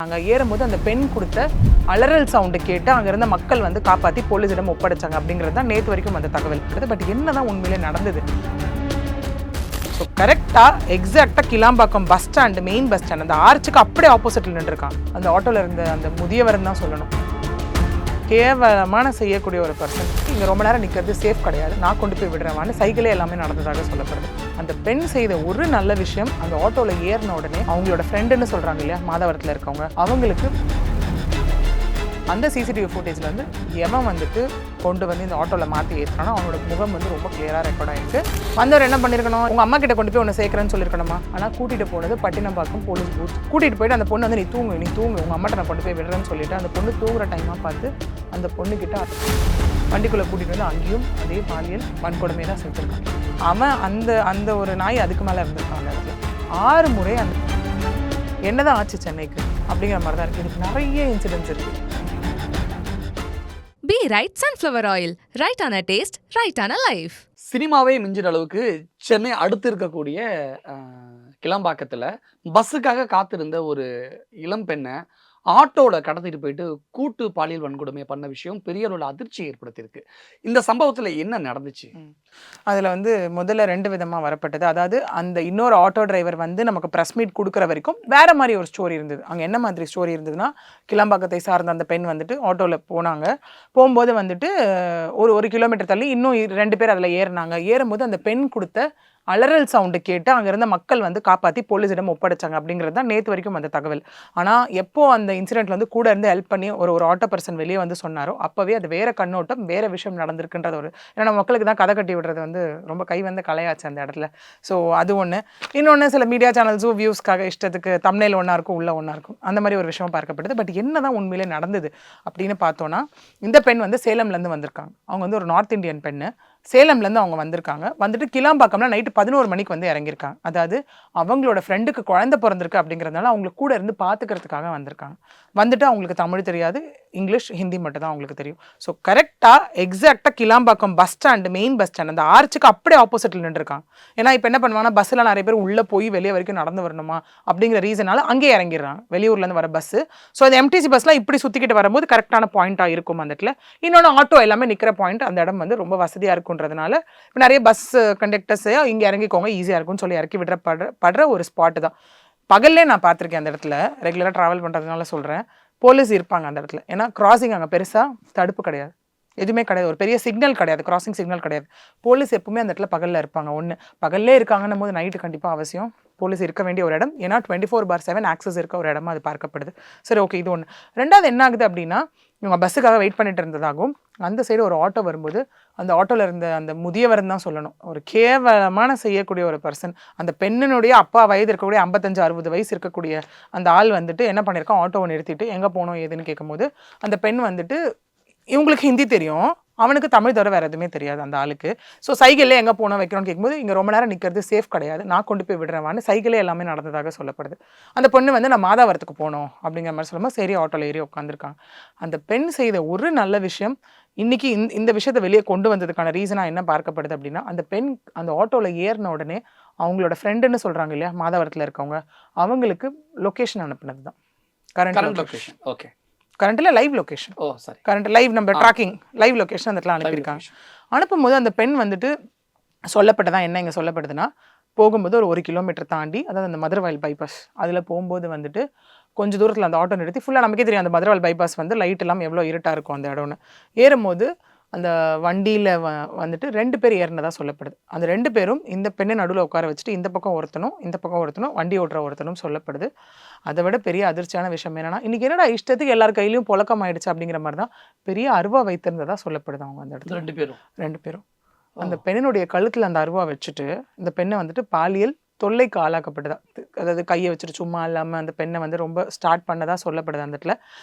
அங்கே ஏறும்போது அந்த பெண் கொடுத்த அலறல் சவுண்டு கேட்டு அங்கே இருந்த மக்கள் வந்து காப்பாற்றி போலீஸிடம் ஒப்படைச்சாங்க அப்படிங்கிறது தான் நேற்று வரைக்கும் அந்த தகவல் இருக்குது. பட் என்ன தான் உண்மையிலே நடந்தது? ஸோ கரெக்டாக எக்ஸாக்டாக Kilambakkam bus stand, main bus stand, அந்த ஆர்ச்சுக்கு அப்படியே ஆப்போசிட்டில் நின்றுருக்கான். அந்த ஆட்டோவில் இருந்த அந்த முதியவர் தான் சொல்லணும். கேவலமான செய்யக்கூடிய ஒரு பர்சன். இங்கே ரொம்ப நேரம் நிற்கிறது சேஃப் கிடையாது, நான் கொண்டு போய் விடுறேன் சைக்கிளே எல்லாமே நடந்ததாக சொல்லப்படுது. அந்த பெண் செய்த ஒரு நல்ல விஷயம், அந்த ஆட்டோவில் ஏறின உடனே அவங்களோட ஃப்ரெண்டுன்னு சொல்கிறாங்க இல்லையா, மாதவரத்தில் இருக்கவங்க, அவங்களுக்கு அந்த சிசிடிவி ஃபுட்டேஜில் வந்து எவன் வந்துட்டு கொண்டு வந்து இந்த ஆட்டோவில் மாற்றி ஏற்றுறானோ அவனோட முகம் வந்து ரொம்ப கிளியராக ரெக்கார்ட் ஆகிருக்கு. வந்தவர் என்ன பண்ணியிருக்கணும், உங்கள் அம்மா கிட்ட கொண்டு போய் ஒன்று சேர்க்குறேன்னு சொல்லியிருக்கணுமா? ஆனால் கூட்டிகிட்டு போனது பட்டினப்பாக்கம் போலீஸ் பூத். கூட்டிகிட்டு போயிட்டு அந்த பொண்ணு வந்து நீ தூங்கு உங்கள் அம்மாட்ட நான் கொண்டு போய் விடுறேன்னு சொல்லிட்டு அந்த பொண்ணு தூங்குற டைமாக பார்த்து அந்த பொண்ணுக்கிட்ட வண்டிக்குள்ளே கூட்டிகிட்டு வந்து அங்கேயும் அதே பாலியல் வன்கொடுமையை தான் செஞ்சுருக்காங்க. அவன் அந்த ஒரு நாய் அதுக்கு மேலே இருந்திருக்கான். அந்த இடத்துல 6 முறை அந்த என்னதான் ஆச்சு சென்னைக்கு அப்படிங்கிற மாதிரி தான் இருக்குது. இதுக்கு நிறைய இன்சிடென்ட்ஸ் இருக்குது. Be right sunflower oil. Right on a taste, right on a life. சினிமாவே மிஞ்சிற அளவுக்கு சென்னை அடுத்து இருக்கக்கூடிய கிளாம்பாக்கத்தில் பஸ்ஸுக்காக காத்திருந்த ஒரு இளம் பெண்ணை ஆட்டோவில் கடத்திட்டு போயிட்டு கூட்டு பாலியல் வன்கொடுமை பண்ண விஷயம் பெரிய அளவில் அதிர்ச்சியை ஏற்படுத்தியிருக்கு. இந்த சம்பவத்தில் என்ன நடந்துச்சு? அதில் வந்து முதல்ல 2 விதமாக வரப்பட்டது. அதாவது அந்த இன்னொரு ஆட்டோ டிரைவர் வந்து நமக்கு ப்ரெஸ் மீட் கொடுக்குற வரைக்கும் வேறு மாதிரி ஒரு ஸ்டோரி இருந்தது. அங்கே என்ன மாதிரி ஸ்டோரி இருந்ததுன்னா, கிளாம்பாக்கத்தை சார்ந்த அந்த பெண் வந்துட்டு ஆட்டோவில் போனாங்க. போகும்போது வந்துட்டு ஒரு கிலோமீட்டர் தள்ளி இன்னும் 2 பேர் அதில் ஏறினாங்க. ஏறும்போது அந்த பெண் கொடுத்த அலறல் சவுண்டு கேட்டு அங்கே இருந்த மக்கள் வந்து காப்பாற்றி போலீஸிடம் ஒப்படைச்சாங்க அப்படிங்கிறது தான் நேற்று வரைக்கும் அந்த தகவல். ஆனால் எப்போ அந்த இன்சிடென்ட்ல வந்து கூட இருந்து ஹெல்ப் பண்ணி ஒரு ஆட்டோ பர்சன் வெளியே வந்து சொன்னாரோ அப்போவே அது வேறு கண்ணோட்டம், வேறு விஷயம் நடந்திருக்குன்றது ஒரு, ஏன்னா மக்களுக்கு தான் கதை கட்டி விடுறது வந்து ரொம்ப கை வந்து கலையாச்சு அந்த இடத்துல. ஸோ அது ஒன்று. இன்னொன்று, சில மீடியா சேனல்ஸும் வியூஸ்க்காக இஷ்டத்துக்கு தம்ப்நெயில் ஒன்றா இருக்கும், உள்ள ஒன்றா இருக்கும், அந்த மாதிரி ஒரு விஷயம் பார்க்கப்பட்டது. பட் என்ன தான் உண்மையிலே நடந்தது அப்படின்னு பார்த்தோன்னா, இந்த பெண் வந்து சேலம்லேருந்து வந்திருக்காங்க. அவங்க வந்து ஒரு நார்த் இந்தியன் பெண்ணு. சேலம்லேருந்து அவங்க வந்திருக்காங்க. வந்துட்டு கிளாம்பாக்கம்ல நைட்டு 11 மணிக்கு வந்து இறங்கியிருக்காங்க. அதாவது அவங்களோட ஃப்ரெண்டுக்கு குழந்தை பிறந்திருக்கு அப்படிங்கிறதுனால அவங்களுக்கு கூட இருந்து பார்த்துக்கிறதுக்காக வந்திருக்காங்க. வந்துட்டு அவங்களுக்கு தமிழ் தெரியாது, இங்கிலீஷ், ஹிந்தி மட்டும் தான் அவங்களுக்கு தெரியும். ஸோ கரெக்டாக எக்ஸாக்டாக Kilambakkam bus stand, main bus stand, அந்த ஆர்ச்சுக்கு அப்படியே ஆப்போசிட்டில் நின்றுருக்காங்க. ஏன்னா இப்போ என்ன பண்ணுவாங்கன்னா, பஸ்ஸில் நிறைய பேர் உள்ளே போய் வெளியே வரைக்கும் நடந்து வரணுமா அப்படிங்கிற ரீசனால அங்கேயே இறங்கிடுறாங்க, வெளியூர்லேருந்து வர பஸ்ஸு. ஸோ அந்த எம்டிசி பஸ்லாம் இப்படி சுற்றிக்கிட்டு வரும்போது கரெக்டான பாயிண்ட்டாக இருக்கும் அந்த இடத்துல. இன்னொன்று, ஆட்டோ எல்லாமே நிற்கிற பாயிண்ட், அந்த இடம் வந்து ரொம்ப வசதியாக இருக்குன்றதுனால இப்போ நிறைய பஸ் கண்டக்டர்ஸே இங்கே இறங்கிக்கோங்க ஈஸியாக இருக்கும்னு சொல்லி இறக்கி படுற ஒரு ஸ்பாட்டு தான். பகல்லே நான் பார்த்துருக்கேன் அந்த இடத்துல, ரெகுலராக ட்ராவல் பண்ணுறதுனால சொல்கிறேன். போலீஸ் இருப்பாங்க அந்த இடத்துல. ஏன்னா கிராசிங் அங்கே பெருசாக தடுப்பு கிடையாது, எதுவுமே கிடையாது, ஒரு பெரிய சிக்னல் கிடையாது, கிராசிங் சிக்னல் கிடையாது. போலீஸ் எப்பவுமே அந்த இடத்துல பகலில் இருப்பாங்க. ஒன்று, பகல்லே இருக்காங்கன்னும் போது நைட்டு கண்டிப்பாக அவசியம் போலீஸ் இருக்க வேண்டிய ஒரு இடம். ஏன்னா 24/7 ஆக்சஸ் இருக்க ஒரு இடமா அது பார்க்கப்படுது. சரி, ஓகே, இது ஒன்று. ரெண்டாவது என்ன ஆகுது அப்படின்னா, இவங்க பஸ்ஸுக்காக வெயிட் பண்ணிட்டு இருந்ததாகவும் அந்த சைடு ஒரு ஆட்டோ வரும்போது அந்த ஆட்டோவில் இருந்த அந்த முதியவர்னு தான் சொல்லணும், ஒரு கேவலமான செய்யக்கூடிய ஒரு பர்சன். அந்த பெண்ணினுடைய அப்பா வயது இருக்கக்கூடிய 55-60 வயசு இருக்கக்கூடிய அந்த ஆள் வந்துட்டு என்ன பண்ணியிருக்கான், ஆட்டோவை நிறுத்திட்டு எங்கே போனோம் ஏதுன்னு கேட்கும்போது அந்த பெண் வந்துட்டு, இவங்களுக்கு ஹிந்தி தெரியும், அவனுக்கு தமிழ் தவிர வேறு எதுவுமே தெரியாது அந்த ஆளுக்கு. ஸோ சைக்கிளே எங்கே போனோம் வைக்கிறோன்னு கேட்கும்போது, இங்கே ரொம்ப நேரம் நிற்கிறது சேஃப் கிடையாது, நான் கொண்டு போய் விடுறேன் சைக்கிளே எல்லாமே நடந்ததாக சொல்லப்படுது. அந்த பொண்ணு வந்து நான் மாதாவரத்துக்கு போனோம் அப்படிங்கிற மாதிரி சொல்லும்போது சரி ஆட்டோவில் ஏறி உட்காந்துருக்காங்க. அந்த பெண் செய்த ஒரு நல்ல விஷயம் இன்றைக்கி இந்த விஷயத்தை வெளியே கொண்டு வந்ததுக்கான ரீசனாக என்ன பார்க்கப்படுது அப்படின்னா, அந்த பெண் அந்த ஆட்டோவில் ஏறின உடனே அவங்களோட ஃப்ரெண்டுன்னு சொல்கிறாங்க இல்லையா, மாதாவரத்தில் இருக்கவங்க, அவங்களுக்கு லொக்கேஷன் அனுப்புனது தான். Current location. ஓகே, கரண்ட்டில் லைவ் லொக்கேஷன். ஓ சரி, கரண்ட் லைவ் நம்ம ட்ராக்கிங் லைவ் லொக்கேஷன் அந்த இடத்துல அனுப்பியிருக்காங்க. அனுப்பும்போது அந்த பெண் வந்துட்டு சொல்லப்பட்டதான் என்ன இங்கே சொல்லப்படுதுன்னா, போகும்போது ஒரு 1 கிலோமீட்டர் தாண்டி, அதாவது அந்த மதுரவாயல் பைபாஸ் அதில் போகும்போது வந்துட்டு கொஞ்சம் தூரத்தில் அந்த ஆட்டோ நிறுத்தி, ஃபுல்லாக நமக்கே தெரியும் அந்த மதுரவாயல் பைபாஸ் வந்து லைட் எல்லாம் எவ்வளோ இருட்டாக இருக்கும் அந்த இடம்னு. ஏறும்போது அந்த வண்டியில் வந்துட்டு 2 பேர் ஏறினதாக சொல்லப்படுது. அந்த 2 பேரும் இந்த பெண்ணை நடுவில் உட்கார வச்சுட்டு இந்த பக்கம் ஒருத்தனும் வண்டி ஓட்டுற ஒருத்தனும் சொல்லப்படுது. அதை விட பெரிய அதிர்ச்சியான விஷயம் என்னன்னா, இன்றைக்கி என்னடா இஷ்டத்துக்கு எல்லார் கையிலையும் புழக்கம் ஆயிடுச்சு அப்படிங்கிற மாதிரி தான் பெரிய அருவா வைத்திருந்ததா சொல்லப்படுது. அவங்க அந்த இடத்துல 2 பேரும் அந்த பெண்ணினுடைய கழுத்தில் அந்த அருவா வச்சுட்டு இந்த பெண்ணை வந்துட்டு பாலியல் தொல்லைக்கு ஆளாக்கப்பட்டதா, அதாவது கையை வச்சுட்டு சும்மா இல்லாமல் அந்த பெண்ணை வந்து ரொம்ப ஸ்டார்ட் பண்ணதா சொல்லப்படுது அந்த இடத்துல.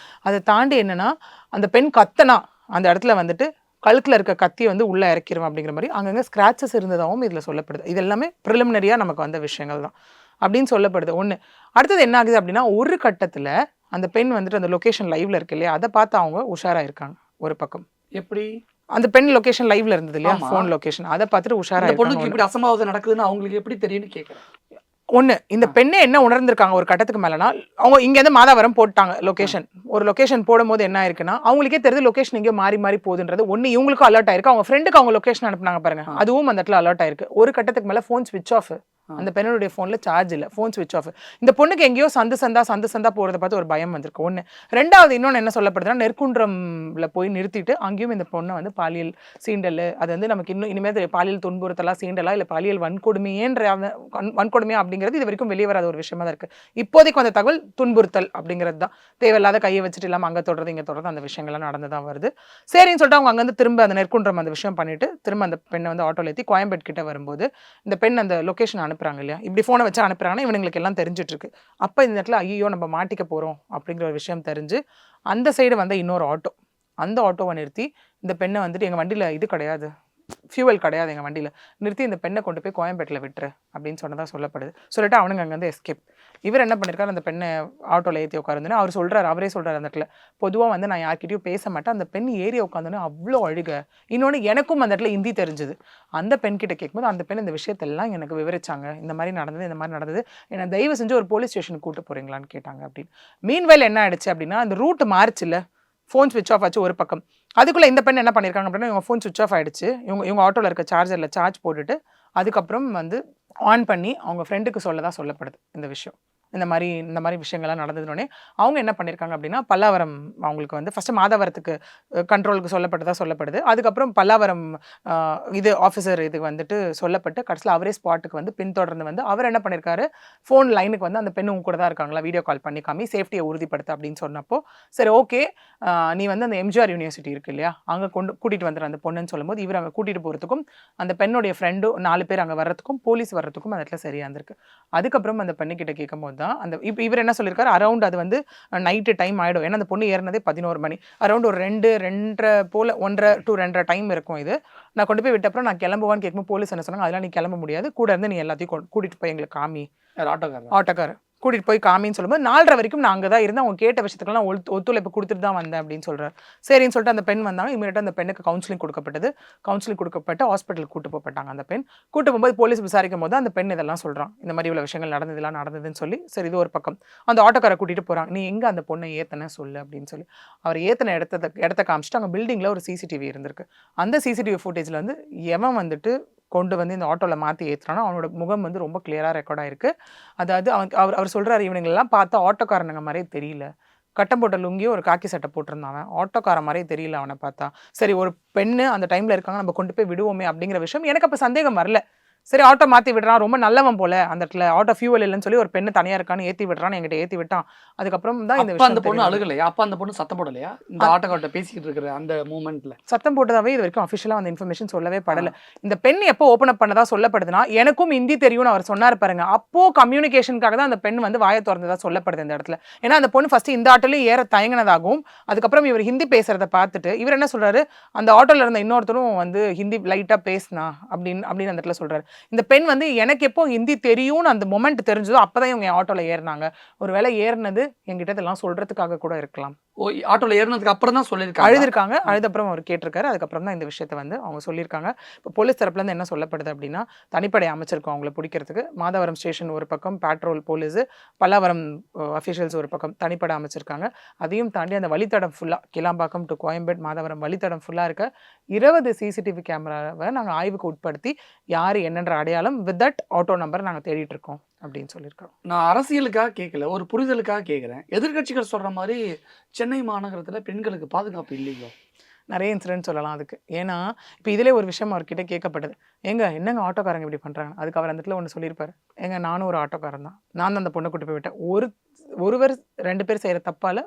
அதை தாண்டி என்னென்னா, அந்த பெண் கத்தனா அந்த இடத்துல வந்துட்டு கழுத்தில் இருக்க கத்தியை வந்து உள்ளே இறக்கிடுவோம் அப்படிங்கிற மாதிரி அங்கங்கே ஸ்க்ராச்சஸ் இருந்ததாகவும் இதில் சொல்லப்படுது. இது எல்லாமே ப்ரிலிமினரியாக நமக்கு வந்த விஷயங்கள் தான் அப்படின்னு சொல்லப்படுது. ஒன்று. அடுத்தது என்ன ஆகுது அப்படின்னா, ஒரு கட்டத்தில் அந்த பெண் வந்துட்டு அந்த லொக்கேஷன் லைவ்ல இருக்கு இல்லையா, அதை பார்த்து அவங்க உஷாராக இருக்காங்க. ஒரு பக்கம் எப்படி அந்த பெண் லொகேஷன் லைவ்ல இருந்தது இல்லையா, ஃபோன் லொகேஷன், அதை பார்த்துட்டு உஷாரா பொண்ணுக்கு இப்படி அசம்பாவிதம் நடக்குதுன்னு அவங்களுக்கு எப்படி தெரியும்னு கேட்குறேன். ஒண்ணு இந்த பெண்ணே என்ன உணர்ந்திருக்காங்க ஒரு கட்டத்துக்கு மேலனா, அவங்க இங்க இருந்து மாதாவரம் போட்டாங்க லொகேஷன். ஒரு லொகேஷன் போடும்போது என்ன ஆயிருக்குன்னா, அவங்களுக்கே தெரியுது லொகேஷன் எங்கேயோ மாறி மாறி போகுதுன்றது. ஒண்ணு இவங்களுக்கும் அலர்ட் ஆயிருக்கு. அவங்க ஃப்ரெண்டுக்கு அவங்க லொகேஷன் அனுப்புனாங்க பாருங்க. அதுவும் அந்த இடத்துல அலர்ட் ஆயிருக்கு. ஒரு கட்டத்துக்கு மேல ஃபோன் ஸ்விட்ச் ஆஃப். அந்த பெண்ணுடைய ஃபோன்ல சார்ஜ் இல்ல. ஃபோன் ஸ்விட்ச் ஆஃப். இந்த பொண்ணுக்கு எங்கேயோ சந்து சந்தா போறத பார்த்து ஒரு பயம் வந்திருக்கு. ஒண்ணு. 2வது இன்னொன்னு என்ன சொல்லப்படுதுன்னா, நெற்குன்றம்ல போய் நிறுத்திட்டு அங்கேயும் இந்த பொண்ண வந்து பாலியல் சீண்டல், அது வந்து நமக்கு இனிமே பாலியல் துன்புறுத்தலா, சீண்டலா, இல்ல பாலியல் வன்கொடுமையா அப்படிங்கிறது இது வரைக்கும் வெளியே வராத ஒரு விஷயமா தான் இருக்கு. இப்போதைக்கு வந்த தகவல் துன்புறுத்தல் அப்படிங்கிறது தான். தேவையில்லாத கையை வச்சுட்டு இல்லாம அங்க தொடர்றது இங்க தொடர்றது அந்த விஷயங்கள்லாம் நடந்துதான் வருது. சரின்னு சொல்லிட்டு அவங்க அங்கிருந்து திரும்ப அந்த நெற்குன்றம் அந்த விஷயம் பண்ணிட்டு திரும்ப அந்த பெண்ணை வந்து ஆட்டோல ஏற்றி கோயம்பேடு கிட்ட வரும்போது இந்த பெண் அந்த லொகேஷன் அனுப்புறாங்க இல்லையா, இப்படி போனை வச்சு அனுப்புறாங்கன்னா இவங்களுக்கு எல்லாம் தெரிஞ்சிட்டு இருக்கு. அப்ப இந்த இடத்துல ஐயோ நம்ம மாட்டிக்க போறோம் அப்படிங்கிற ஒரு விஷயம் தெரிஞ்சு அந்த சைடு வந்த இன்னொரு ஆட்டோ, அந்த ஆட்டோவை நிறுத்தி இந்த பெண்ணை வந்துட்டு எங்க வண்டியில இது கிடையாது, ஃபியூவல் கிடையாது எங்கள் வண்டியில், நிறுத்தி இந்த பெண்ணை கொண்டு போய் கோயம்பேட்டில் விட்டுரு அப்படின்னு சொன்னதாக சொல்லப்படுது. சொல்லிட்டு அவனுங்க அங்கேருந்து எஸ்கேப். இவர் என்ன பண்ணியிருக்காரு, அந்த பெண்ணை ஆட்டோவில் ஏற்றி உட்காருந்துன்னு அவரே சொல்கிறார் அந்த இடத்துல. பொதுவாக வந்து நான் யார்கிட்டயும் பேச மாட்டேன், அந்த பெண் ஏறி உட்காந்துன்னு அவ்வளோ அழுக. இன்னொன்று எனக்கும் அந்த இடத்துல ஹிந்தி தெரிஞ்சுது. அந்த பெண் கிட்ட கேட்கும்போது அந்த பெண் இந்த விஷயத்தெல்லாம் எனக்கு விவரிச்சாங்க. இந்த மாதிரி நடந்தது, என்னை தயவு செஞ்சு ஒரு போலீஸ் ஸ்டேஷனுக்கு கூப்பிட்டு போகிறீங்களான்னு கேட்டாங்க அப்படின்னு. மீன்வைல் என்ன ஆயிடுச்சு அப்படின்னா, அந்த ரூட் மாறிச்சு இல்லை, ஃபோன் ஸ்விட்ச் ஆஃப் ஆச்சு ஒரு பக்கம். அதுக்குள்ளே இந்த பெண் என்ன பண்ணியிருக்காங்க அப்படின்னா, இவங்க ஃபோன் ஸ்விட்ச் ஆஃப் ஆகிடுச்சு. இவங்க ஆட்டோவில் இருக்க சார்ஜரில் சார்ஜ் போட்டுட்டு அதுக்கப்புறம் வந்து ஆன் பண்ணி அவங்க ஃப்ரெண்டுக்கு சொல்லப்படுது இந்த விஷயம். இந்த மாதிரி விஷயங்கள்லாம் நடந்ததுனோடனே அவங்க என்ன பண்ணியிருக்காங்க அப்படின்னா, பல்லாவரம் அவங்களுக்கு வந்து ஃபஸ்ட்டு மாதவரத்துக்கு கண்ட்ரோலுக்கு சொல்லப்படுது. அதுக்கப்புறம் பல்லாவரம் இது ஆஃபீஸர் இதுக்கு வந்துட்டு சொல்லப்பட்டு கடைசியில் அவரே ஸ்பாட்டுக்கு வந்து பின்தொடர்ந்து வந்து அவர் என்ன பண்ணியிருக்காரு, ஃபோன் லைனுக்கு வந்து அந்த பெண்ணு உங்க கூட தான் இருக்காங்களா, வீடியோ கால் பண்ணி காமி சேஃப்டியை உறுதிப்படுத்த அப்படின்னு சொன்னப்போ, சரி ஓகே நீ வந்து அந்த எம்ஜிஆர் யூனிவர்சிட்டி இருக்கு இல்லையா, அங்கே கூட்டிகிட்டு வந்துடுற அந்த பொண்ணுன்னு சொல்லும்போது இவர் அங்கே கூட்டிகிட்டு போகிறதுக்கும் அந்த பெண்ணுடைய ஃப்ரெண்டு 4 பேர் அங்கே வர்றதுக்கும் போலீஸ் வர்றதுக்கும் அந்த இடத்துல சரியாக இருந்திருக்கு. அதுக்கப்புறம் அந்த பெண்ணுக்கிட்ட கேட்கும்போது தான் அந்த இவர் என்ன சொல்லியிருக்காரு, அரௌண்ட் அது வந்து நைட்டு டைம் ஆகிடும். ஏன்னா அந்த பொண்ணு ஏறினதே 11 மணி, அரௌண்ட் ஒரு 2:30 போல் 1:30 to 2:30 டைம் இருக்கும். இது நான் கொண்டு போய் விட்டப்பறம் நான் கிளம்புவான்னு கேட்கும்போது போலீஸ் என்ன சொன்னாங்க, அதெல்லாம் நீ கிளம்ப முடியாது, கூட இருந்து நீ எல்லாத்தையும் கூட்டிகிட்டு போய் எங்களுக்கு காமி, ஆட்டோக்கார் கூட்டிகிட்டு போய் காமின்னு சொல்லும்போது 4:30 வரைக்கும் நான் அங்கே தான் இருந்தேன், அவங்க கேட்ட விஷயத்துக்கெல்லாம் ஒத்துழைப்பு கொடுத்துட்டு தான் வந்தேன் அப்படின்னு சொல்கிறார். சரின்னு சொல்லிட்டு அந்த பெண் வந்தாங்க. இமீடியட்டாக அந்த பெண்ணுக்கு கவுன்சிலிங் கொடுக்கப்பட்டு ஹாஸ்பிட்டலுக்கு கூட்டு போகப்பட்டாங்க. அந்த பெண் கூட்டு போகும்போது போலீஸ் விசாரிக்கும் போது அந்த பெண் இதெல்லாம் சொல்கிறான், இந்த மாதிரி இவ்வளோ விஷயங்கள் நடந்ததுன்னு சொல்லி. சரி இது ஒரு பக்கம். அந்த ஆட்டோக்காரை கூட்டிகிட்டு போகிறாங்க, நீ எங்கே அந்த பொண்ணை ஏத்தன சொல்லு அப்படின்னு சொல்லி. அவர் ஏற்றின இடத்த காமிச்சிட்டு அங்கே பில்டிங்கில் ஒரு சிசிடிவி இருந்திருக்கு. அந்த சிசிடிவி ஃபுட்டேஜில் வந்து எவன் வந்துட்டு கொண்டு வந்து இந்த ஆட்டோவில் மாற்றி ஏற்றுறானோ அவனோட முகம் வந்து ரொம்ப கிளியராக ரெக்கார்ட் ஆயிருக்கு. அதாவது அவர் சொல்கிறாரு, இவனுங்கெல்லாம் பார்த்தா ஆட்டோக்காரனுங்க மாதிரியே தெரியல, கட்டம் போட்ட லுங்கியும் ஒரு காக்கி சட்டை போட்டிருந்தான், ஆட்டோக்கார மாதிரியே தெரியல அவனை பார்த்தா. சரி ஒரு பெண்ணு அந்த டைமில் இருக்காங்க, நம்ம கொண்டு போய் விடுவோமே அப்படிங்கிற விஷயம் எனக்கு அப்போ சந்தேகம் வரல. சரி ஆட்டோ மாற்றி விடுறான், ரொம்ப நல்லவன் போல, அந்த இடத்துல ஆட்டோ ஃபியூவல் இல்லைன்னு சொல்லி ஒரு பெண்ணு தனியாக இருக்கான்னு ஏற்றி விடுறான்னு என்கிட்ட ஏற்றி விட்டான். அதுக்கப்புறம் தான் இந்த விஷயம். அந்த பொண்ணு அழுகலையா, அப்போ அந்த பொண்ணு சத்தம் போடலையா இந்த ஆட்டோக்கார்ட்ட பேசிக்கிட்டு இருக்கிற அந்த மூமெண்ட்ல? சத்தம் போட்டதாவே இது வரைக்கும் அஃபிஷியலாக அந்த இன்ஃபர்மேஷன் சொல்லவே படலை. இந்த பெண் எப்போ ஓப்பன் அப் பண்ணதா சொல்லப்படுதுன்னா, எனக்கும் ஹிந்தி தெரியும்னு அவர் சொன்னார் பாருங்க, அப்போ கம்யூனிகேஷனுக்காக தான் அந்த பெண் வந்து வாயை திறந்ததா சொல்லப்படுது இந்த இடத்துல. ஏன்னா அந்த பொண்ணு ஃபர்ஸ்ட் இந்த ஆட்டோலேயே ஏற தயங்கினதாகவும் அதுக்கப்புறம் இவர் ஹிந்தி பேசுறதை பார்த்துட்டு இவர் என்ன சொல்றாரு, அந்த ஆட்டோல இருந்த இன்னொருத்தரும் வந்து ஹிந்தி லைட்டாக பேசினா அப்படின்னு அந்த இடத்துல சொல்றாரு. இந்த பெண் வந்து எனக்கு எப்போ ஹிந்தி தெரியும்னு அந்த மொமெண்ட் தெரிஞ்சதோ அப்பதான் இவங்க ஆட்டோல ஏறினாங்க. ஒருவேளை ஏறினது என்கிட்ட இதெல்லாம் சொல்றதுக்காக கூட இருக்கலாம். ஆட்டோல ஏறினதுக்கு அப்புறம் தான் சொல்லியிருக்காங்க, அழுதுருக்காங்க. அப்புறம் அவர் கேட்டிருக்காரு. அதுக்கப்புறம் தான் இந்த விஷயத்தை வந்து அவங்க சொல்லியிருக்காங்க. இப்போ போலீஸ் தரப்புல இருந்து என்ன சொல்லப்படுது அப்படின்னா, தனிப்படை அமைச்சிருக்கோம் அவங்களை பிடிக்கிறதுக்கு. மாதவரம் ஸ்டேஷன் ஒரு பக்கம் பேட்ரோல் போலீஸு, பல்லாவரம் அஃபிஷியல்ஸ் ஒரு பக்கம் தனிப்படை அமைச்சிருக்காங்க. அதையும் தாண்டி அந்த வழித்தடம் ஃபுல்லாக கிளாம்பாக்கம் டு கோயம்பேடு மாதவரம் வழித்தடம் ஃபுல்லாக இருக்க 20 சிசிடிவி கேமராவை நாங்கள் ஆய்வுக்கு உட்படுத்தி யார் என்னன்ற அடையாளம் வித் தட் ஆட்டோ நம்பர் நாங்கள் தேடிட்டு இருக்கோம் அப்படின்னு சொல்லியிருக்கோம். நான் அரசியலுக்காக கேட்கல, ஒரு புரிதலுக்காக கேட்குறேன். எதிர்கட்சிகள் சொல்ற மாதிரி சென்னை மாநகரத்தில் பெண்களுக்கு பாதுகாப்பு இல்லையோ? நிறைய இன்சிடென்ட் சொல்லலாம் அதுக்கு. ஏன்னா இப்போ இதிலே ஒரு விஷயம் அவர்கிட்ட கேட்கப்படுது, என்னங்க ஆட்டோக்காரங்க இப்படி பண்ணுறாங்க. அதுக்கு அவர் அந்த இடத்துல ஒன்று சொல்லியிருப்பாரு, நானும் ஒரு ஆட்டோக்காரன் தான், நான் தான் அந்த பொண்ணை கூட்டு போய் விட்டேன், ஒருவர் 2 பேர் செய்கிற தப்பால்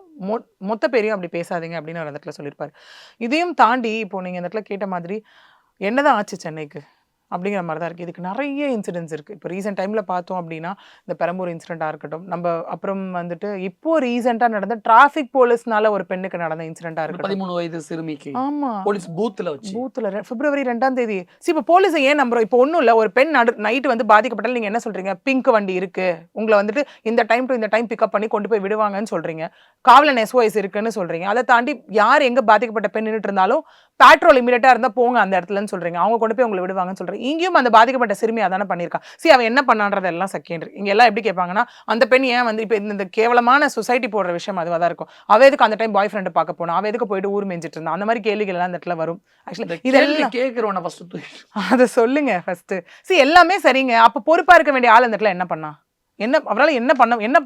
மொத்த பேரையும் அப்படி பேசாதீங்க அப்படின்னு அவர் அந்த இடத்துல சொல்லியிருப்பார். இதையும் தாண்டி இப்போ நீங்கள் அந்த இடத்துல கேட்ட மாதிரி என்னதான் ஆச்சு சென்னைக்கு அப்படிங்கிற மாதிரி தான் இருக்குது. இதுக்கு நிறைய இன்சிடென்ட்ஸ் இருக்குது. இப்போ ரீசெண்ட் டைமில் பார்த்தோம் அப்படின்னா இந்த பெரம்பூர் இன்சிடெண்ட்டாக இருக்கட்டும், நம்ம அப்புறம் வந்துட்டு இப்போ ரீசெண்டாக நடந்த டிராஃபிக் போலீஸ்னால ஒரு பெண்ணுக்கு நடந்த இன்சிடெண்ட்டாக இருக்கட்டும், 13 வயது சிறுமிக்கு ஆமாம் போலீஸ் பூத்தில் பிப்ரவரி 2ஆம் தேதி. இப்போ போலீஸை ஏன் நம்புறோம்? இப்போ ஒன்றும் இல்லை, ஒரு பெண் நைட்டு வந்து பாதிக்கப்பட்டாலும் நீங்கள் என்ன சொல்கிறீங்க, பிங்க் வண்டி இருக்குது, உங்களை வந்துட்டு இந்த டைம் டு இந்த டைம் பிக்கப் பண்ணி கொண்டு போய் விடுவாங்கன்னு சொல்கிறீங்க, காவலன் SOS இருக்குன்னு சொல்கிறீங்க. அதை தாண்டி யார் எங்கே பாதிக்கப்பட்ட பெண் நின்றுட்டு இருந்தாலும் பேட்ரோல் இமீடியட்டா இருந்தா போங்க அந்த இடத்துலன்னு சொல்றீங்க, அவங்க கொண்டு போய் உங்களை விடுவாங்கன்னு சொல்றீங்க. இங்கேயும் அந்த பாதிக்கப்பட்ட சிறுமி அதானே பண்ணியிருக்கா. அவன் என்ன பண்ணான்றது எல்லாம் செகண்டரி. இங்க எல்லாம் எப்படி கேட்பாங்கன்னா, அந்த பெண் ஏன் வந்து இப்ப இந்த கேவலமான சொசைட்டி போடுற விஷயம் அதுவா தான் இருக்கும். அவ எதுக்கு அந்த டைம் பாய் ஃப்ரெண்ட் பார்க்க போனா, அவ எதுக்கு போயிட்டு ஊர் மேய்ஞ்சிட்டு இருந்தா, அந்த மாதிரி கேள்விகள் எல்லாம் அந்த இடத்துல வரும். ஆக்சுவலி இதெல்லாம் கேட்கிறவன ஃபர்ஸ்ட் அதை சொல்லுங்க ஃபர்ஸ்ட். எல்லாமே சரிங்க. அப்ப பொறுப்பா இருக்க வேண்டிய ஆள் அந்த இடத்துல என்ன பண்ணா? அவரால் என்ன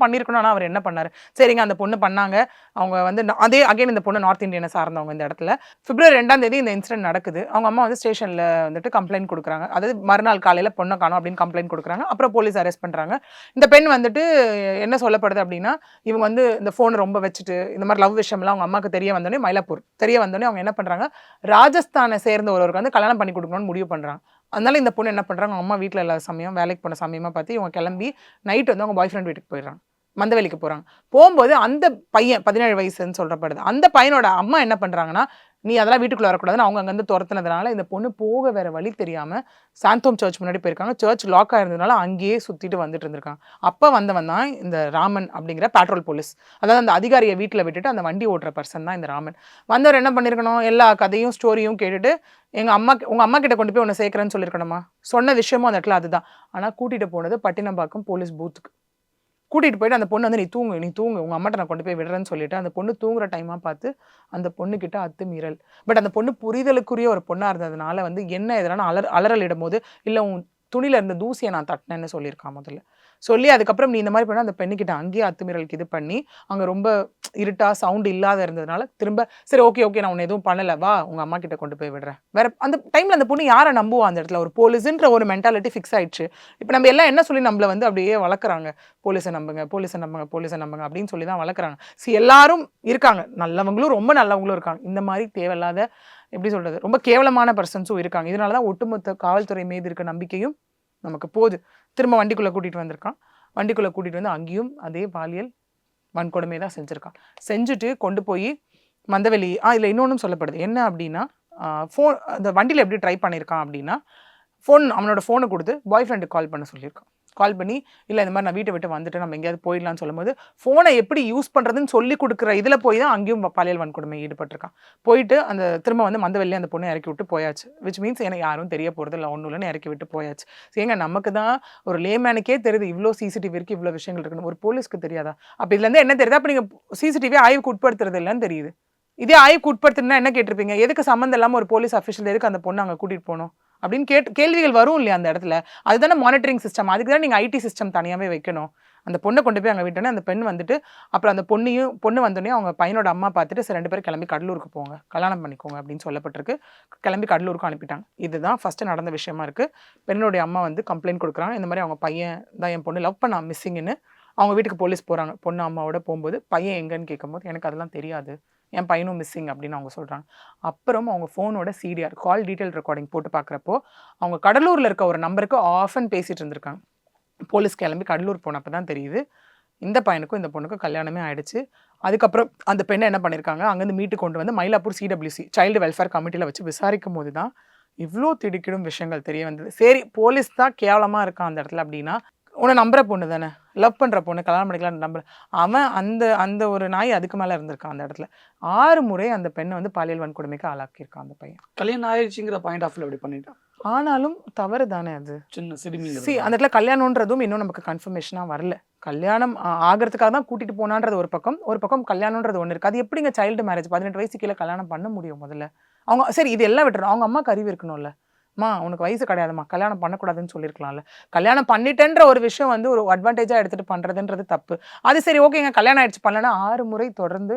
பண்ணியிருக்கணும், ஆனால் அவர் என்ன பண்ணாரு? சரிங்க, அந்த பொண்ணு பண்ணாங்க. அவங்க வந்து அதே அகைன் இந்த பொண்ணு நார்த் இந்தியனை சார்ந்தவங்க இந்த இடத்துல. பிப்ரவரி 2ஆம் தேதி இந்த இன்சிடென்ட் நடக்குது. அவங்க அம்மா வந்து ஸ்டேஷனில் வந்துட்டு கம்ப்ளைண்ட் கொடுக்குறாங்க. அதாவது மறுநாள் காலையில் பொண்ணை காணோம் அப்படின்னு கம்ப்ளைண்ட் கொடுக்குறாங்க. அப்புறம் போலீஸ் அரெஸ்ட் பண்ணுறாங்க. இந்த பெண் வந்துட்டு என்ன சொல்லப்படுது அப்படின்னா, இவங்க வந்து இந்த ஃபோனை ரொம்ப வச்சுட்டு இந்த மாதிரி லவ் விஷயம்லாம் அவங்க அம்மாவுக்கு தெரிய வந்தோடனே, மயிலாப்பூர் தெரிய வந்தோடனே அவங்க என்ன பண்ணுறாங்க, ராஜஸ்தானை சேர்ந்த ஒருவருக்கு வந்து கல்யாணம் பண்ணி கொடுக்கணும்னு முடிவு பண்ணுறாங்க. அதனால இந்த பொண்ணு என்ன பண்ணுறாங்க, அவங்க அம்மா வீட்டில் இல்லாத சமயம், வேலைக்கு போன சமயமாக பார்த்து இவங்க கிளம்பி நைட் வந்து அவங்க பாய் ஃப்ரெண்ட் வீட்டுக்கு போயிடுறாங்க. மந்தவெளிக்கு போகிறாங்க. போகும்போது அந்த பையன் 17 வயசுன்னு சொல்றப்படுது. அந்த பையனோட அம்மா என்ன பண்ணுறாங்கன்னா, நீ அதெல்லாம் வீட்டுக்குள்ள வரக்கூடாதுன்னு அவங்க அங்கேருந்து துரத்துனதுனால இந்த பொண்ணு போக வேற வழி தெரியாமல் சாந்தோம் சர்ச் முன்னாடி போயிருக்காங்க. சர்ச் லாக் ஆயிருந்ததுனால அங்கேயே சுற்றிட்டு வந்துட்டு இருந்திருக்காங்க. அப்போ வந்தவன் தான் இந்த ராமன் அப்படிங்கிற பேட்ரோல் போலீஸ். அதாவது அந்த அதிகாரியை வீட்டில் விட்டுட்டு அந்த வண்டி ஓட்டுற பர்சன் தான் இந்த ராமன். வந்தவர் என்ன பண்ணியிருக்கணும், எல்லா கதையும் ஸ்டோரியும் கேட்டுட்டு உங்கள் அம்மா கிட்ட கொண்டு போய் உன்னை சேர்க்குறேன்னு சொல்லியிருக்கணுமா? சொன்ன விஷயமும் அந்த இடத்துல அதுதான். ஆனால் கூட்டிகிட்டு போனது பட்டினப்பாக்கம் போலீஸ் பூத்துக்கு. கூட்டிகிட்டு போயிட்டு அந்த பொண்ணு வந்து நீ தூங்கு உங்கள் அம்மாட்ட நான் கொண்டு போய் விடுறேன்னு சொல்லிட்டு அந்த பொண்ணு தூங்குற டைமாக பார்த்து அந்த பொண்ணுக்கிட்ட அத்துமீறல். பட் அந்த பொண்ணு புரிதலுக்குரிய ஒரு பொண்ணாக இருந்ததுனால வந்து என்ன எதுனா அலறல் இடும்போது, இல்லை உன் துணியில் இருந்த தூசியை நான் தட்டினேன்னு சொல்லியிருக்கான் முதல்ல. சொல்லி அதுக்கப்புறம் நீ இந்த மாதிரி பண்ணால் அந்த பெண்ணுக்கிட்ட அங்கேயே அத்துமீறலுக்கு இது பண்ணி அங்கே ரொம்ப இருட்டா சவுண்ட் இல்லாத இருந்ததுனால திரும்ப சரி ஓகே நான் உன்னை எதுவும் பண்ணலை, வா உங்கள் அம்மா கிட்ட கொண்டு போய் விடுறேன். வேற அந்த டைமில் அந்த பொண்ணு யாரை நம்புவா? அந்த இடத்துல ஒரு போலீஸுன்ற ஒரு மென்டாலிட்டி ஃபிக்ஸ் ஆயிடுச்சு. இப்போ நம்ம எல்லாம் என்ன சொல்லி நம்மளை வந்து அப்படியே வளர்க்குறாங்க, போலீஸை நம்புங்க அப்படின்னு சொல்லி தான் வளர்க்குறாங்க. எல்லாரும் இருக்காங்க, நல்லவங்களும் ரொம்ப நல்லவங்களும் இருக்காங்க. இந்த மாதிரி தேவையில்லாத எப்படி சொல்கிறது, ரொம்ப கேவலமான பர்சன்ஸும் இருக்காங்க. இதனால தான் ஒட்டுமொத்த காவல்துறை மீது இருக்க நம்பிக்கையும் நமக்கு போகுது. திரும்ப வண்டிக்குள்ளே கூட்டிகிட்டு வந்திருக்கான். வண்டிக்குள்ளே கூட்டிகிட்டு வந்து அங்கேயும் அதே பாலியல் வன்கொடுமை தான் செஞ்சுருக்கான். செஞ்சுட்டு கொண்டு போய் மந்தவெளி இதில் இன்னொன்றும் சொல்லப்படுது. என்ன அப்படின்னா, ஃபோன் அந்த வண்டியில் எப்படி ட்ரை பண்ணியிருக்கான் அப்படின்னா, அவனோட ஃபோனை கொடுத்து பாய் ஃப்ரெண்டுக்கு கால் பண்ண சொல்லியிருக்கான். கால் பண்ணி இல்லை இந்த மாதிரி நான் வீட்டை விட்டு வந்துட்டு நம்ம எங்கேயாவது போயிடலான்னு சொல்லும்போது ஃபோனை எப்படி யூஸ் பண்ணுறதுன்னு சொல்லி கொடுக்குற இதில் போய் தான் அங்கேயும் பாலியல் வன்கொடுமை ஈடுபட்டிருக்கான். போயிட்டு அந்த திரும்ப வந்து மந்தவெளியே அந்த பொண்ணை இறக்கி விட்டு போயாச்சு. விச் மீன்ஸ் எனக்கு யாரும் தெரிய போகிறது இல்லை, ஒன்றும் இல்லைன்னு இறக்கி விட்டு போயாச்சு. ஏங்க நமக்கு தான் ஒரு லேமேனுக்கே தெரியுது இவ்வளோ சிசிடிவி இருக்குது, இவ்வளோ விஷயங்கள் இருக்குன்னு, ஒரு போலீஸ்க்கு தெரியாதா? அப்போ இதுலேருந்து என்ன தெரியுது, அப்போ நீங்கள் சிசிடிவி ஆய்வுக்கு உட்படுத்துறது இல்லைன்னு தெரியுது. இதே ஆய்வுக்கு உட்படுத்துனா என்ன கேட்டிருப்பீங்க, எதுக்கு சம்மந்தம் இல்லாமல் ஒரு போலீஸ் அஃபிஷியல் எதுக்கு அந்த பொண்ணு அங்கே கூட்டிகிட்டு போகணும் அப்படின்னு கேள்விகள் வரும் இல்லையா அந்த இடத்துல. அதுதானே மானிட்டரிங் சிஸ்டம். அதுக்கு தான் நீங்கள் ஐடி சிஸ்டம் தனியாகவே வைக்கணும். அந்த பொண்ணை கொண்டு போய் அங்கே விட்டோன்னே அந்த பெண் வந்துட்டு அப்புறம் அந்த பொண்ணு வந்தோடனே அவங்க பையனோட அம்மா பார்த்துட்டு சரி 2 பேரும் கிளம்பி கடலூருக்கு போங்க, கல்யாணம் பண்ணிக்கோங்க அப்படின்னு சொல்லப்பட்டிருக்கு. கிளம்பி கடலூருக்கு அனுப்பிட்டாங்க. இதுதான் ஃபஸ்ட்டு நடந்த விஷயமா இருக்குது. பெண்ணுடைய அம்மா வந்து கம்ப்ளைண்ட் கொடுக்குறாங்க, இந்த மாதிரி அவங்க பையன் தான் என் பொண்ணு லவ் பண்ணா மிஸ்ஸிங்னு. அவங்க வீட்டுக்கு போலீஸ் போகிறாங்க. பொண்ணு அம்மாவோட போகும்போது பையன் எங்கன்னு கேட்கும்போது எனக்கு அதெல்லாம் தெரியாது, என் பையனும் மிஸ்ஸிங் அப்படின்னு அவங்க சொல்கிறாங்க. அப்புறம் அவங்க ஃபோனோட சிடிஆர் கால் டீட்டெயில் ரெக்கார்டிங் போட்டு பார்க்குறப்போ அவங்க கடலூரில் இருக்க ஒரு நம்பருக்கு ஆஃபன் பேசிகிட்டு இருந்திருக்காங்க. போலீஸ் கிளம்பி கடலூர் போனப்போ தான் தெரியுது இந்த பையனுக்கும் இந்த பொண்ணுக்கும் கல்யாணமே ஆயிடுச்சு. அதுக்கப்புறம் அந்த பெண்ணை என்ன பண்ணியிருக்காங்க, அங்கேருந்து மீட்டு கொண்டு வந்து மயிலாப்பூர் சிடபிள்யூசி சைல்டு வெல்ஃபேர் கமிட்டியில் வச்சு விசாரிக்கும் போது தான் இவ்வளோ திடுக்கிடும் விஷயங்கள் தெரிய வந்தது. சரி போலீஸ் தான் கேவலமாக இருக்கான் அந்த இடத்துல அப்படின்னா, உன்னை நம்புற பொண்ணு தானே, லவ் பண்ணுற பொண்ணு, கல்யாணம் பண்ணிக்கலாம்னு நம்புற அவன் அந்த ஒரு நாய் அதுக்கு மேலே இருந்திருக்கான் அந்த இடத்துல. 6 முறை அந்த பெண்ணை வந்து பாலியல் வன்கொடுமைக்கு ஆளாக்கியிருக்கான் அந்த பையன். கல்யாணம் ஆயிடுச்சுங்கிற பாயிண்ட் ஆஃப் வியூ அப்படி பண்ணிட்டான். ஆனாலும் தவறு தானே அது. சின்ன சிறுமி அந்த இடத்துல கல்யாணம்ன்றதும் இன்னும் நமக்கு கன்ஃபர்மேஷனாக வரல. கல்யாணம் ஆகிறதுக்காக தான் கூட்டிகிட்டு போனான்றது ஒரு பக்கம் கல்யாணம்ன்றது ஒன்று இருக்குது. அது எப்படிங்க சைல்டு மேரேஜ் 18 வயசு கீழே கல்யாணம் பண்ண முடியும்? முதல்ல அவங்க சரி இது எல்லாம் விட்டுரும், அவங்க அம்மாவுக்கு அறிவு இருக்கணும்ல, உனக்கு வயசு கிடையாதுமா, கல்யாணம் பண்ணக்கூடாதுன்னு சொல்லியிருக்கலாம்ல. கல்யாணம் பண்ணிட்டேன்ற ஒரு விஷயம் வந்து ஒரு அட்வான்டேஜாக எடுத்துகிட்டு பண்ணுறதுன்றது தப்பு. அது சரி ஓகேங்க, கல்யாணம் ஆயிடுச்சு பண்ணலன்னா 6 முறை தொடர்ந்து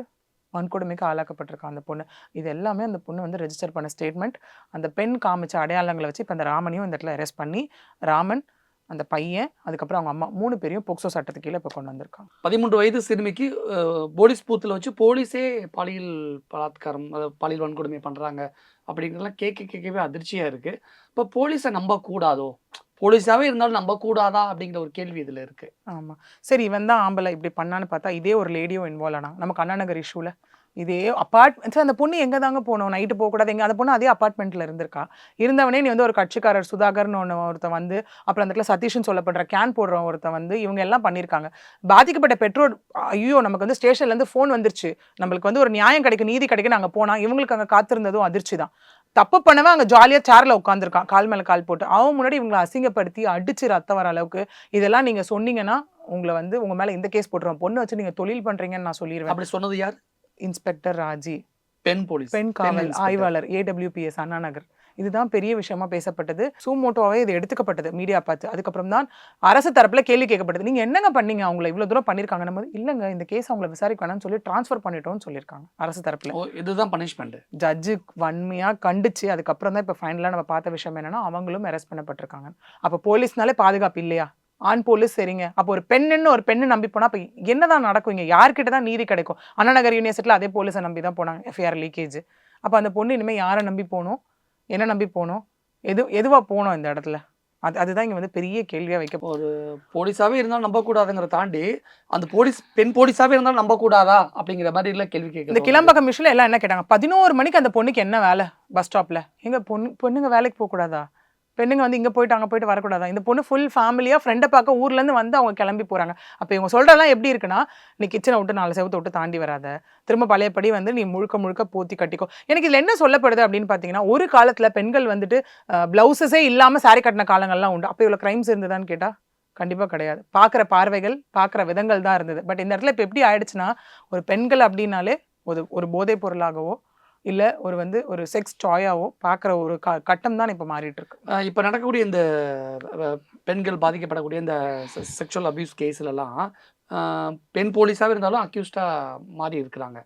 வன்கொடுமைக்கு ஆளாக்கப்பட்டிருக்கான் அந்த பொண்ணு. இது எல்லாமே அந்த பொண்ணு வந்து ரெஜிஸ்டர் பண்ண ஸ்டேட்மெண்ட். அந்த பெண் காமிச்ச அடையாளங்களை வச்சு இப்போ அந்த ராமனையும் இந்த இடத்துல அரெஸ்ட் பண்ணி ராமன், அந்த பையன், அதுக்கப்புறம் அவங்க அம்மா 3 பேரையும் போக்சோ சட்டத்துக்கு கீழே இப்போ கொண்டு வந்திருக்காங்க. 13 வயது சிறுமிக்கு போலீஸ் பூத்தில் வச்சு போலீஸே பாலியல் பலாத்காரம், பாலியல் வன்கொடுமை பண்ணுறாங்க அப்படிங்கிறதெல்லாம் கேட்கவே அதிர்ச்சியாக இருக்குது. இப்போ போலீஸை நம்பக்கூடாதோ, போலீஸாகவே இருந்தாலும் நம்பக்கூடாதா அப்படிங்கிற ஒரு கேள்வி இதில் இருக்குது. ஆமாம், சரி இவன் தான் ஆம்பளை இப்படி பண்ணான்னு பார்த்தா இதே ஒரு லேடியும் இன்வால்வ் ஆனாங்க. நமக்கு அண்ணா நகர் இஷ்யூவில் இதே அந்த பொண்ணு எங்கே தாங்க போகணும், நைட்டு போகக்கூடாது எங்கே, அந்த பொண்ணு அதே அப்பார்ட்மெண்ட்டில் இருந்திருக்கா. இருந்தவனே நீ வந்து ஒரு கட்சிக்காரர் சுதாகர்னு ஒருத்தன் வந்து, அப்புறம் அந்த இடத்துல சதீஷ்னு சொல்லப்படுற கேன் போடுறவன் ஒருத்தன் வந்து, இவங்க எல்லாம் பண்ணியிருக்காங்க. பாதிக்கப்பட்ட பெற்றோர் ஐயோ நமக்கு வந்து ஸ்டேஷன்லேருந்து ஃபோன் வந்துருச்சு, நம்மளுக்கு வந்து ஒரு நியாயம் கிடைக்கும், நீதி கிடைக்கும், நாங்கள் போனால் இவங்களுக்கு அங்கே காத்திருந்ததும் அதிர்ச்சி தான். தப்பு பண்ணவன் அங்கே ஜாலியாக சேரில் உட்காந்துருக்கான், கால் மேலே கால் போட்டு. அவன் முன்னாடி இவங்களை அசிங்கப்படுத்தி அடிச்சு ரத்தம் வர அளவுக்கு இதெல்லாம் நீங்கள் சொன்னீங்கன்னா உங்களை வந்து உங்கள் மேலே இந்த கேஸ் போட்டுருவோம், பொண்ணு வச்சு நீங்கள் தொழில் பண்ணுறீங்கன்னு நான் சொல்லிடுவேன். அப்படி சொன்னது யார்? இன்ஸ்பெக்டர் ராஜி, பெண் போலீஸ், பெண் காவல் ஆய்வாளர், AWPS அண்ணா நகர். இதுதான் பெரிய விஷயமா பேசப்பட்டது. சூமோட்டோவே இது எடுத்துக்கப்பட்டது மீடியா பார்த்து. அதுக்கப்புறம் தான் அரசு தரப்புல கேள்வி கேட்கப்பட்டது, நீங்க என்னங்க பண்ணீங்க, அவங்களை இவ்வளவு தூரம் பண்ணிருக்காங்க, நம்ம இல்லங்க இந்த கேஸ் அவங்களை விசாரிக்க வேணாம்னு சொல்லி டிரான்ஸ்ஃபர் பண்ணிட்டோம்னு சொல்லியிருக்காங்க அரசு தரப்புல. இதுதான் பனிஷ்மெண்ட். ஜட்ஜு வன்மையா கண்டிச்சு அதுக்கப்புறம் தான் இப்ப ஃபைனலா நம்ம பார்த்த விஷயம் என்னன்னா அவங்களும் அரெஸ்ட் பண்ணப்பட்டிருக்காங்க. அப்ப போலீஸ்னாலே பாதுகாப்பு இல்லையா? ஆண் போலீஸ் சரிங்க, அப்போ ஒரு பெண்ணு நம்பி போனா அப்ப என்னதான் நடக்கும், இங்க யார்கிட்ட தான் நீதி கிடைக்கும்? அண்ணா நகர் யூனிவர்சிட்டியில அதே போலீஸை நம்பி தான் போனாங்க, FIR லீக்கேஜ். அப்ப அந்த பொண்ணு இனிமே யாரை நம்பி போகணும், என்ன நம்பி போகணும், எதுவா போகணும் இந்த இடத்துல? அதுதான் இங்க வந்து பெரிய கேள்வியா வைக்க. ஒரு போலீஸாவே இருந்தாலும் நம்ப கூடாதுங்கிற தாண்டி அந்த பெண் போலீஸாவே இருந்தாலும் நம்ப கூடாதா அப்படிங்கிற மாதிரி எல்லாம் கேள்வி கேட்க. இந்த கிளம்பக்கம் மிஷின்ல எல்லாம் என்ன கேட்டாங்க, 11 மணிக்கு அந்த பொண்ணுக்கு என்ன வேலை பஸ் ஸ்டாப்ல? எங்க பொண்ணுங்க வேலைக்கு போக கூடாதா? பெண்ணுங்க வந்து இங்கே போயிட்டு அங்கே போயிட்டு வரக்கூடாதா? இந்த பொண்ணு ஃபுல் ஃபேமிலியாக ஃப்ரெண்டை பார்க்க ஊர்லேருந்து வந்து அவங்க கிளம்பி போகிறாங்க. அப்போ இவங்க சொல்கிறதெல்லாம் எப்படி இருக்குன்னா, நீ கிச்சனை விட்டு 4 செவத்தை விட்டு தாண்டி வராத, திரும்ப பழையபடி வந்து நீ முழுக்க போத்தி கட்டிக்கோ. எனக்கு இதில் என்ன சொல்லப்படுது அப்படின்னு பார்த்தீங்கன்னா, ஒரு காலத்தில் பெண்கள் வந்துட்டு ப்ளவுஸஸே இல்லாமல் சாரி கட்டின காலங்கள்லாம் உண்டு. அப்போ இவ்வளோ க்ரைம்ஸ் இருந்ததான்னு கேட்டால் கண்டிப்பாக கிடையாது. பார்க்குற பார்வைகள், பார்க்குற விதங்கள் தான் இருந்தது. பட் இந்த இடத்துல இப்போ எப்படி ஆயிடுச்சுன்னா, ஒரு பெண்கள் அப்படின்னாலே ஒரு போதைப் பொருளாகவோ இல்லை ஒரு செக்ஸ் டாயாவோ பார்க்குற ஒரு கட்டம் தான் இப்போ மாறிட்டு இருக்கு. இப்போ நடக்கக்கூடிய இந்த பெண்கள் பாதிக்கப்படக்கூடிய இந்த செக்ஷுவல் அபியூஸ் கேஸ்லலாம் பெண் போலீஸாகவே இருந்தாலும் அக்யூஸ்டாக மாறி இருக்கிறாங்க.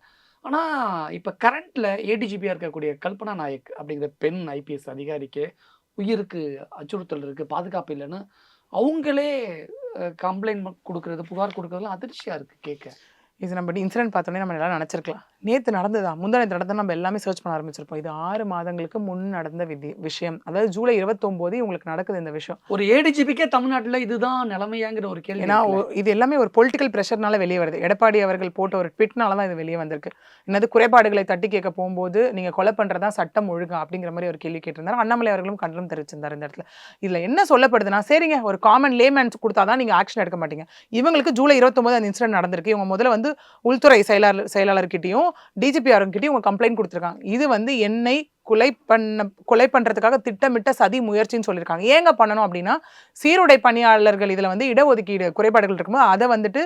ஆனால் இப்போ கரண்ட்டில் ADGP-யாக இருக்கக்கூடிய கல்பனா நாயக் அப்படிங்கிற பெண் IPS அதிகாரிக்கு உயிருக்கு அச்சுறுத்தல் இருக்குது, பாதுகாப்பு இல்லைன்னு அவங்களே கம்ப்ளைண்ட் கொடுக்குறது, புகார் கொடுக்குறதுலாம் அதிர்ச்சியாக இருக்குது கேட்க. இது நம்ம இன்சிடென்ட் பார்த்தோன்னே நம்ம எல்லாம் நினச்சிருக்கலாம், நேற்று நடந்ததா முந்தானத்து நடந்தது, நம்ம எல்லாமே சர்ச் பண்ண ஆரம்பிச்சிருப்போம். இது 6 மாதங்களுக்கு முன் நடந்த விஷயம். அதாவது ஜூலை 29 உங்களுக்கு நடக்குது இந்த விஷயம். ஒரு ADGP-க்கே தமிழ்நாட்டில் இதுதான் நிலைமையாங்கிற ஒரு கேள்வி. ஏன்னா இது எல்லாமே ஒரு பொலிட்டிக்கல் ப்ரெஷர்னால வெளியே வருது. எடப்பாடி அவர்கள் போட்ட ஒரு ட்விட்னால தான் இது வெளியே வந்திருக்கு. என்னது குறைபாடுகளை தட்டி கேட்க போகும்போது நீங்கள் கொலை பண்ணுறதா சட்டம் ஒழுங்கா அப்படிங்கிற மாதிரி ஒரு கேள்வி கேட்டிருந்தாரு. அண்ணாமலை அவர்களும் கண்டனம் தெரிவிச்சிருந்தார் இந்த இடத்துல. இதில் என்ன சொல்லப்படுதுன்னா, சரிங்க ஒரு காமன் லேமேன்ஸ் கொடுத்தா தான் நீங்கள் ஆக்ஷன் எடுக்க மாட்டீங்க. இவங்களுக்கு ஜூலை 29 அந்த இன்சிடென்ட் நடந்திருக்கு. இவங்க முதல்ல வந்து உள்துறை செயலாளர்கிட்டையும் DGP அவர்கிட்டையும் உங்க கம்ப்ளைண்ட் கொடுத்துருக்காங்க. இது வந்து என்னை கொலை பண்றதுக்காக திட்டமிட்ட சதி முயற்சின்னு சொல்லியிருக்காங்க. ஏங்க பண்ணணும் அப்படின்னா, சீருடை பணியாளர்கள் இதுல வந்து இடஒதுக்கீடு குறைபாடுகள் இருக்கும்போது அதை வந்துட்டு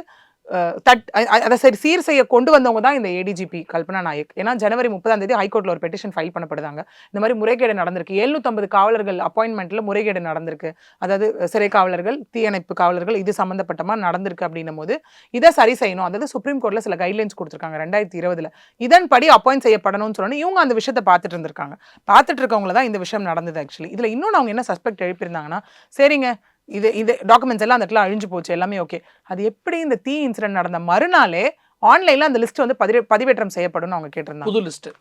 அதை சீர் செய்ய கொண்டு வந்தவங்க தான் இந்த ADGP கல்பனா நாயக். ஏன்னா ஜனவரி 30 ஹைகோர்ட்ல ஒரு பெட்டிஷன் ஃபைல் பண்ணப்படுதாங்க. இந்த மாதிரி முறைகேடு நடந்திருக்கு, 750 காவலர்கள் அப்பாயின்மெண்ட்ல முறைகேடு நடந்திருக்கு, அதாவது சிறை காவலர்கள், தீயணைப்பு காவலர்கள் இது சம்பந்தப்பட்டமா நடந்திருக்கு அப்படின்னும் போது இதை சரி செய்யணும். அதாவது சுப்ரீம் கோர்ட்ல சில கைட்லைன்ஸ் கொடுத்துருக்காங்க 2020. இதன்படி அப்பாயிண்ட் செய்யப்படணும்னு சொல்லணும். இவங்க அந்த விஷயத்தை பார்த்துட்டு இருந்திருக்காங்க. பார்த்துட்டு இருக்கவங்கள தான் இந்த விஷயம் நடந்தது. ஆக்சுவலி இதுல இன்னொன்று அவங்க என்ன சஸ்பெக்ட் எழுப்பியிருந்தாங்கன்னா, சரிங்க இது டாக்குமெண்ட்ஸ் எல்லாம் அந்த இடத்துல அழிஞ்சு போச்சு, எல்லாமே ஓகே, அது எப்படி இந்த தீ இன்சிடென்ட் நடந்த மறுநாளே ஆன்லைன்ல அந்த லிஸ்ட் வந்து பதிவேற்றம் செய்யப்படும் அவங்க கேட்டிருந்தாங்க.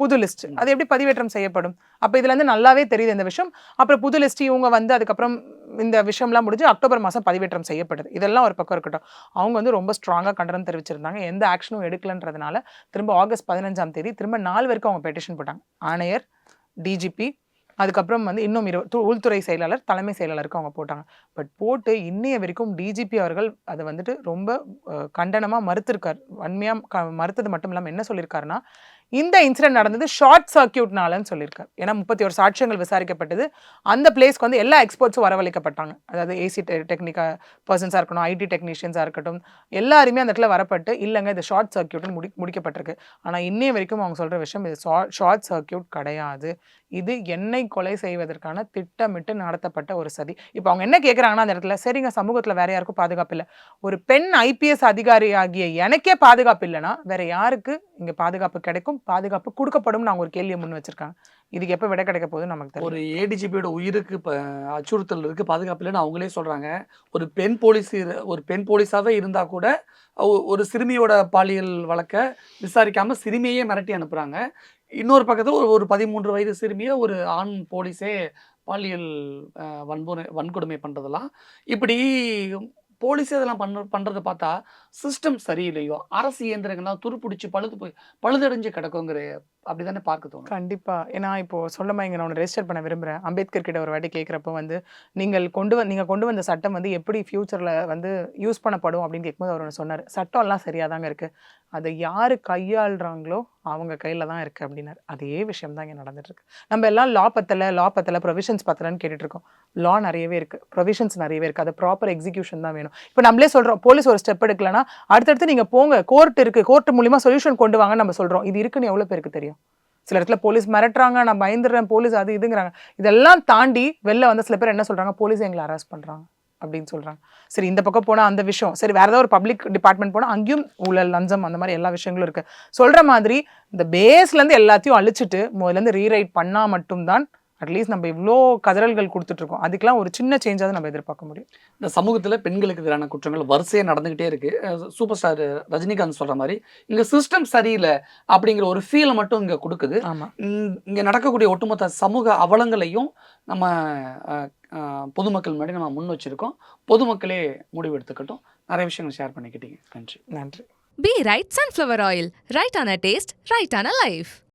புது லிஸ்ட் அது எப்படி பதிவேற்றம் செய்யப்படும்? அப்ப இதுல இருந்து நல்லாவே தெரியுது இந்த விஷயம். அப்புறம் புது லிஸ்ட் இவங்க வந்து அதுக்கப்புறம் இந்த விஷயம்லாம் முடிஞ்சு அக்டோபர் மாதம் பதிவேற்றம் செய்யப்படுது. இதெல்லாம் ஒரு பக்கம் இருக்கட்டும். அவங்க வந்து ரொம்ப ஸ்ட்ராங்கா கண்டனம் தெரிவிச்சிருந்தாங்க. எந்த ஆக்ஷனும் எடுக்கலன்றதுனால திரும்ப ஆகஸ்ட் 15 திரும்ப 4 வரைக்கும் அவங்க பெட்டிஷன் போட்டாங்க. ஆணையர், DGP, அதுக்கப்புறம் வந்து இன்னும் உள்துறை செயலாளர், தலைமை செயலாளருக்கு அவங்க போட்டாங்க. பட் போட்டு இன்னைய வரைக்கும் DGP அவர்கள் அதை வந்துட்டு ரொம்ப கண்டனமாக மறுத்திருக்கார். வன்மையாக மறுத்தது மட்டும் இல்லாமல் என்ன சொல்லியிருக்காருன்னா, இந்த இன்சிடென்ட் நடந்தது ஷார்ட் சர்க்கியூட்னாலன்னு சொல்லியிருக்காரு. ஏன்னா 31 சாட்சியங்கள் விசாரிக்கப்பட்டது. அந்த பிளேஸ்க்கு வந்து எல்லா எக்ஸ்பர்ட்ஸும் வரவழைக்கப்பட்டாங்க. அதாவது AC டெக்னிக்கா பர்சன்ஸாக இருக்கட்டும், IT டெக்னீஷியன்ஸாக இருக்கட்டும், எல்லாருமே அந்த இடத்துல வரப்பட்டு இல்லைங்க இது ஷார்ட் சர்க்கியூட்னு முடிக்கப்பட்டிருக்கு. ஆனால் இன்னைய வரைக்கும் அவங்க சொல்கிற விஷயம் இது ஷார்ட் சர்க்கியூட் கிடையாது, இது என்னை கொலை செய்வதற்கான திட்டமிட்டு நடத்தப்பட்ட ஒரு சதி. இப்போ அவங்க என்ன கேட்குறாங்கன்னா அந்த இடத்துல, சரிங்க சமூகத்தில் வேற யாருக்கும் பாதுகாப்பு இல்லை, ஒரு பெண் IPS அதிகாரி ஆகிய எனக்கே பாதுகாப்பு இல்லைன்னா வேற யாருக்கு இங்கே பாதுகாப்பு கிடைக்கும், பாதுகாப்பு கொடுக்கப்படும்? அவங்க ஒரு கேள்வியை முன் வச்சிருக்காங்க. இதுக்கு எப்போ விட கிடைக்க போகுது நமக்கு தெரியும். ஒரு ADGP-யோட உயிருக்கு அச்சுறுத்தல் இருக்கு, பாதுகாப்பு இல்லைன்னு அவங்களே சொல்றாங்க. ஒரு பெண் போலீஸாவே இருந்தா கூட ஒரு சிறுமியோட பாலியல் வழக்க விசாரிக்காம சிறுமியே மிரட்டி அனுப்புறாங்க. இன்னொரு பக்கத்தில் ஒரு 13 வயது சிறுமியை ஒரு ஆண் போலீஸே பாலியல் வன்கொடுமை பண்ணுறதெல்லாம் இப்படி போலீஸே இதெல்லாம் பண்றத பார்த்தா சிஸ்டம் சரியில்லையோ, அரசு இயந்திரங்கள்லாம் துருப்பிடிச்சு பழுதடைஞ்சு கிடக்குங்கிற அப்படிதானே பார்க்க தோணும். கண்டிப்பா. ஏன்னா இப்போ சொல்லமா இங்க நான் ஒண்ணு ரெஜிஸ்டர் பண்ண விரும்புறேன். அம்பேத்கர் கிட்ட ஒரு வாட்டி கேட்கிறப்போ வந்து, நீங்க கொண்டு வந்த சட்டம் வந்து எப்படி ஃபியூச்சர்ல வந்து யூஸ் பண்ணப்படும் அப்படின்னு கேட்கும்போது அவர் ஒண்ணு சொன்னாரு. சட்டம்லாம் சரியா தாங்க இருக்கு. அத யாரு கையாளுறாங்களோ அவங்க கையில தான் இருக்கு அப்படின்னாரு. அதே விஷயம் தான் இங்க நடந்துட்டு இருக்கு. நம்ம எல்லாம் லா பத்தல, ப்ரொவிஷன்ஸ் பத்தலன்னு கேட்டுட்டு இருக்கோம். லா நெறையவே இருக்கு. ப்ரொவிஷன்ஸ் நெறையவே இருக்கு. அது ப்ராப்பர் எக்ஸிகியூஷன் தான் வேணும். இப்ப நம்மளே சொல்றோம், போலீஸ் ஒரு ஸ்டெப் எடுக்கலன்னா, அடுத்தடுத்து நீங்க போங்க, கோர்ட் இருக்கு. கோர்ட் மூலியமா சொல்யூஷன் கொண்டு வாங்கன்னு நம்ம சொல்றோம். இது இருக்குன்னு எவ்வளவு பேருக்கு தெரியும்? சில இடத்துல போலீஸ் மிரட்டுறாங்க, நான் பயந்துடுறேன், போலீஸ் அது இதுங்கிறாங்க. இதெல்லாம் தாண்டி வெளில வந்து சில பேர் என்ன சொல்றாங்க, போலீஸ் எங்களை அரெஸ்ட் பண்றாங்க அப்படின்னு சொல்றாங்க. சரி, இந்த பக்கம் போனா அந்த விஷயம், சரி வேற ஏதாவது ஒரு பப்ளிக் டிபார்ட்மெண்ட் போனா அங்கேயும் ஊழல், லஞ்சம், அந்த மாதிரி எல்லா விஷயங்களும் இருக்கு. சொல்ற மாதிரி இந்த பேஸ்ல இருந்து எல்லாத்தையும் அழிச்சிட்டு முதல்ல இருந்து ரீரைட் பண்ணா மட்டும்தான் அட்லீஸ்ட் நம்ம இவ்வளோ கதறல்கள் கொடுத்துட்டு இருக்கோம். அதுக்கெல்லாம் ஒரு சின்ன சேஞ்சாவது நம்ம எதிர்பார்க்க முடியும். இந்த சமூகத்துல பெண்களுக்கு எதிரான குற்றங்கள் வரிசையா நடந்துகிட்டே இருக்கு. சூப்பர் ஸ்டார் ரஜினிகாந்த் சொல்ற மாரி, இங்க சிஸ்டம் சரியில்லை அப்படிங்கிற ஒரு ஃபீலை மட்டும் இங்க கொடுக்குது. ஆமா. இங்க நடக்கக்கூடிய ஒட்டுமொத்த சமூக அவலங்களையும் நம்ம பொதுமக்கள் முன்னாடி நம்ம முன் வச்சிருக்கோம். பொதுமக்களே முடிவு எடுத்துக்கட்டும். நிறைய விஷயங்கள் ஷேர் பண்ணிக்கிட்டீங்க. நன்றி. நன்றி. Be right sunflower oil. Right on a taste, right on a life.